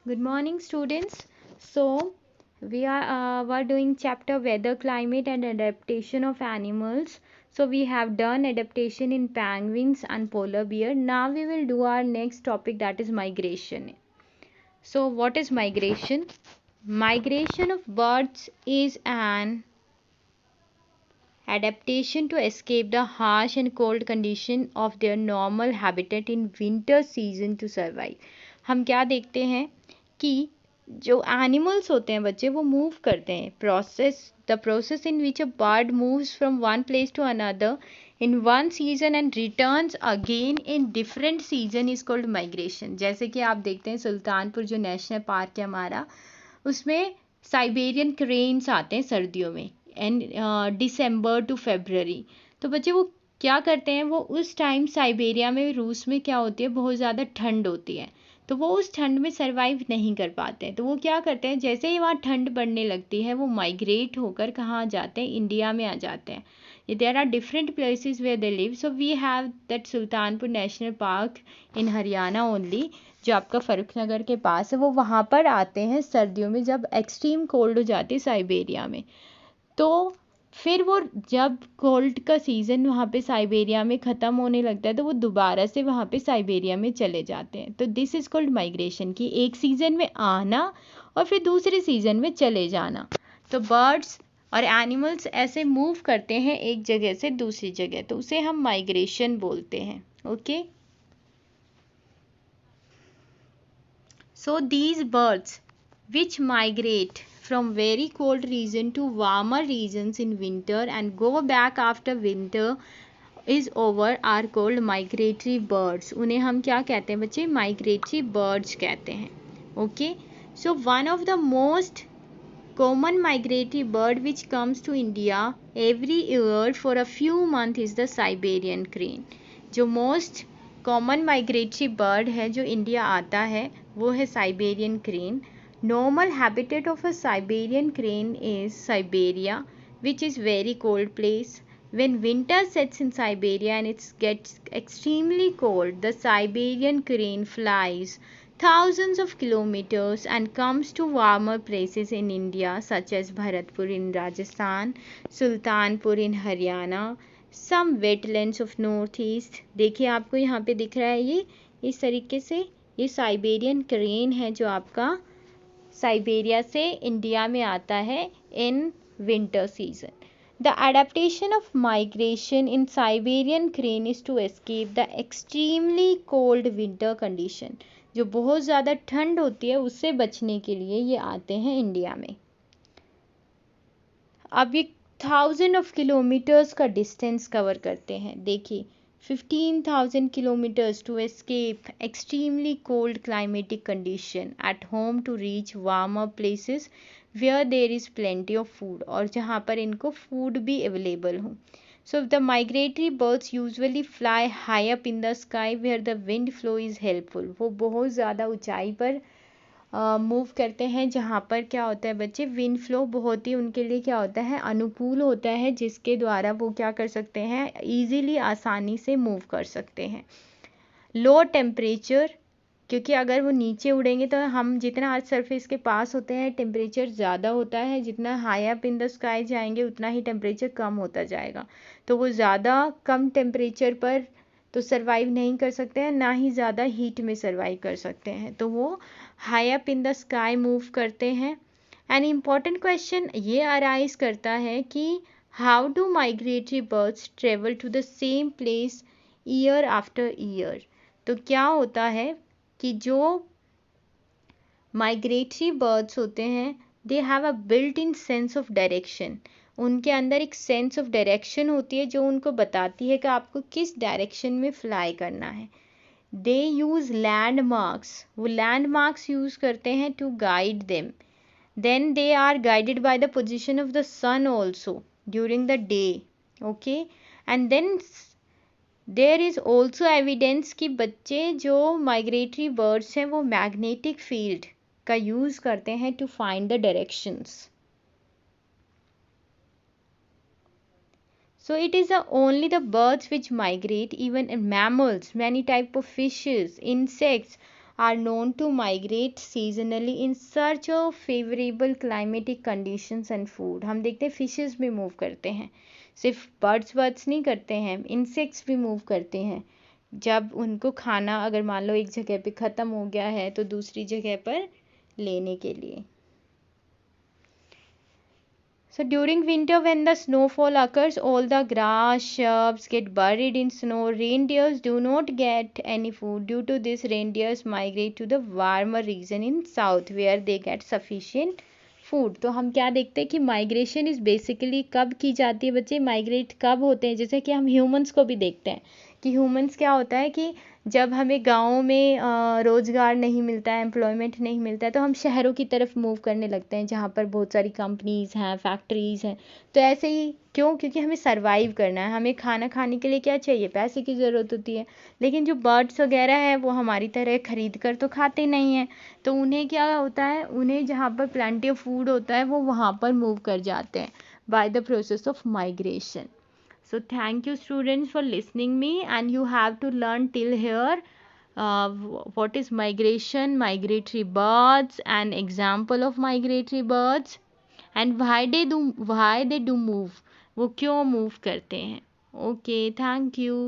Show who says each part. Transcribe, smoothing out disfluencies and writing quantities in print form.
Speaker 1: Good morning, students. So, were doing chapter weather, climate, and adaptation of animals. So, we have done adaptation in penguins and polar bear. Now, we will do our next topic, that is migration. So, what is migration? Migration of birds is an adaptation to escape the harsh and cold condition of their normal habitat in winter season to survive. हम क्या देखते हैं कि जो animals होते हैं बच्चे वो मूव करते हैं the process in which a bird moves from one place to another in one season and returns again in different season is called migration. जैसे कि आप देखते हैं सुल्तानपुर जो नेशनल पार्क है हमारा, उसमें साइबेरियन क्रेन्स आते हैं सर्दियों में एंड दिसंबर टू फरवरी. तो बच्चे वो क्या करते हैं, वो उस टाइम साइबेरिया में रूस में क्या होती है, बहुत ज़्यादा ठंड होती है, तो वो उस ठंड में सरवाइव नहीं कर पाते हैं. तो वो क्या करते हैं, जैसे ही वहाँ ठंड बढ़ने लगती है वो माइग्रेट होकर कहाँ जाते हैं, इंडिया में आ जाते हैं. There are different places where they live. So we have that Sultanpur national park in Haryana only, जो आपका फरुखनगर के पास है. वो वहाँ पर आते हैं सर्दियों में जब एक्सट्रीम कोल्ड हो जाती है साइबेरिया में. तो फिर वो जब कोल्ड का सीज़न वहाँ पे साइबेरिया में ख़त्म होने लगता है तो वो दोबारा से वहाँ पे साइबेरिया में चले जाते हैं. तो दिस इज़ कॉल्ड माइग्रेशन, कि एक सीज़न में आना और फिर दूसरे सीज़न में चले जाना. तो बर्ड्स और एनिमल्स ऐसे मूव करते हैं एक जगह से दूसरी जगह, तो उसे हम माइग्रेशन बोलते हैं. Okay. So these birds which migrate from very cold region to warmer regions in winter and go back after winter is over are called migratory birds. उन्हें हम क्या कहते हैं बच्चे, migratory birds कहते हैं. Okay. So one of the most common migratory bird which comes to India every year for a few months is the Siberian crane. जो most common migratory bird है जो इंडिया आता है वो है Siberian crane. Normal habitat of a Siberian crane is Siberia which is very cold place. When winter sets in Siberia and it gets extremely cold, the Siberian crane flies thousands of kilometers and comes to warmer places in India such as Bharatpur in Rajasthan, Sultanpur in Haryana, some wetlands of north east. देखिए आपको यहाँ पे दिख रहा है ये इस तरीके से, ये साइबेरियन क्रेन है जो आपका साइबेरिया से इंडिया में आता है in winter season. The adaptation of migration in Siberian crane is to escape the extremely cold winter condition. जो बहुत ज़्यादा ठंड होती है उससे बचने के लिए ये आते हैं इंडिया में. अब ये 1000 ऑफ किलोमीटर्स का डिस्टेंस कवर करते हैं. देखिए 15,000 kilometres to escape extremely cold climatic condition at home to reach warmer places where there is plenty of food, और जहाँ पर इनको फूड भी अवेलेबल हो. So the migratory birds usually fly high up in the sky where the wind flow is helpful. वो बहुत ज़्यादा ऊंचाई पर मूव करते हैं जहाँ पर क्या होता है बच्चे, विंड फ्लो बहुत ही उनके लिए क्या होता है, अनुकूल होता है, जिसके द्वारा वो क्या कर सकते हैं, इजीली आसानी से मूव कर सकते हैं. लो टेम्परेचर, क्योंकि अगर वो नीचे उड़ेंगे तो हम जितना अर्थ सरफेस के पास होते हैं टेम्परेचर ज़्यादा होता है, जितना high up in the sky जाएंगे उतना ही टेम्परेचर कम होता जाएगा. तो वो ज़्यादा कम टेम्परेचर पर तो सरवाइव नहीं कर सकते हैं, ना ही ज़्यादा हीट में सरवाइव कर सकते हैं. तो वो high up in the sky move करते हैं. एन इम्पॉर्टेंट क्वेश्चन ये अराइज करता है कि how do migratory birds travel to the same place year after year. तो क्या होता है कि जो माइग्रेटरी बर्ड्स होते हैं they have a built in sense of direction. उनके अंदर एक सेंस ऑफ डायरेक्शन होती है जो उनको बताती है कि आपको किस डायरेक्शन में फ्लाई करना है. दे यूज़ लैंडमार्क्स, वो लैंडमार्क्स यूज़ करते हैं to guide them. Then they are guided by the position of the sun also during the day. Okay. And then there is also evidence कि बच्चे जो migratory birds हैं वो magnetic field का use करते हैं to find the directions. So it is only the birds which migrate. Even mammals, many type of fishes, insects, are known to migrate seasonally in search of favorable climatic conditions and food. हम देखते हैं fishes भी move करते हैं, सिर्फ birds नहीं करते हैं, इंसेक्ट्स भी मूव करते हैं। जब उनको खाना अगर मान लो एक जगह पे ख़त्म हो गया है तो दूसरी जगह पर लेने के लिए। So during winter when the snowfall occurs, all the grass, shrubs get buried in snow. Reindeers do not get any food. Due to this, reindeers migrate to the warmer region in south where they get sufficient food. तो हम क्या देखते हैं कि migration is basically कब की जाती है बच्चे, माइग्रेट कब होते हैं, जैसे कि हम ह्यूमंस को भी देखते हैं कि ह्यूमंस क्या होता है कि जब हमें गाँव में रोज़गार नहीं मिलता है, एम्प्लॉयमेंट नहीं मिलता है, तो हम शहरों की तरफ मूव करने लगते हैं जहाँ पर बहुत सारी कंपनीज़ हैं, फैक्ट्रीज़ हैं। तो ऐसे ही क्यों, क्योंकि हमें सर्वाइव करना है, हमें खाना खाने के लिए क्या चाहिए, पैसे की ज़रूरत होती है। लेकिन जो बर्ड्स वगैरह है वो हमारी तरह खरीद कर तो खाते नहीं हैं, तो उन्हें क्या होता है, उन्हें जहाँ पर प्लेंटी ऑफ फूड होता है वो वहाँ पर मूव कर जाते हैं by the process of migration. So thank you students for listening me, and you have to learn till here what is migration, migratory birds, an example of migratory birds, and why they do move, वो क्यों move करते हैं। Okay, thank you.